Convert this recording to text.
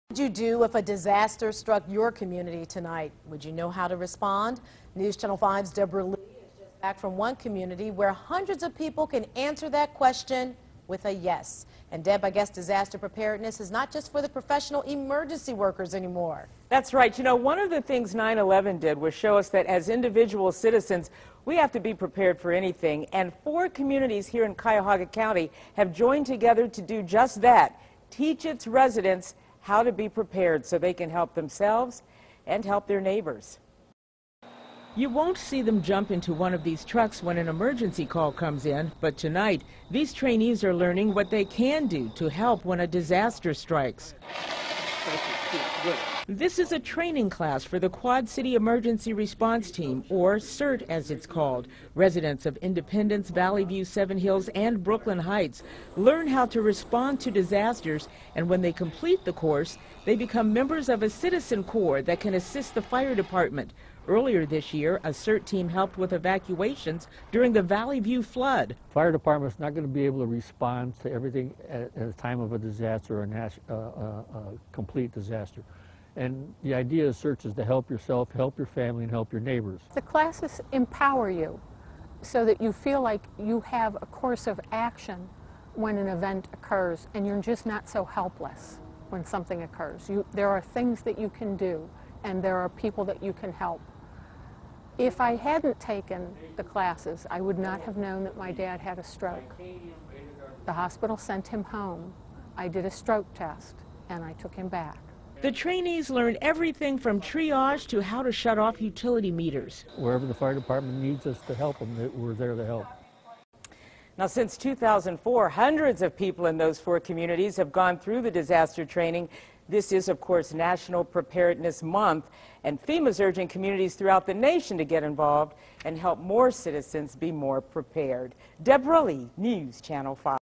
What would you do if a disaster struck your community tonight? Would you know how to respond? News Channel 5's Deborah Lee is just back from one community where hundreds of people can answer that question with a yes. And Deb, I guess disaster preparedness is not just for the professional emergency workers anymore. That's right. You know, one of the things 9/11 did was show us that as individual citizens, we have to be prepared for anything. And 4 communities here in Cuyahoga County have joined together to do just that, teach its residents how to be prepared so they can help themselves and help their neighbors. You won't see them jump into one of these trucks when an emergency call comes in, but tonight, these trainees are learning what they can do to help when a disaster strikes. This is a training class for the Quad City Emergency Response Team, or CERT as it's called. Residents of Independence, Valley View, Seven Hills, and Brooklyn Heights learn how to respond to disasters, and when they complete the course, they become members of a citizen corps that can assist the fire department. Earlier this year, a CERT team helped with evacuations during the Valley View flood. Fire department's not going to be able to respond to everything at a time of a disaster or a complete disaster. And the idea of CERT is to help yourself, help your family, and help your neighbors. The classes empower you so that you feel like you have a course of action when an event occurs, and you're just not so helpless when something occurs. There are things that you can do, and there are people that you can help. If I hadn't taken the classes, I would not have known that my dad had a stroke. The hospital sent him home. I did a stroke test, and I took him back. The trainees learned everything from triage to how to shut off utility meters. Wherever the fire department needs us to help them, we're there to help. Now, since 2004, hundreds of people in those 4 communities have gone through the disaster training. This is, of course, National Preparedness Month, and FEMA's urging communities throughout the nation to get involved and help more citizens be more prepared. Deborah Lee, News Channel 5.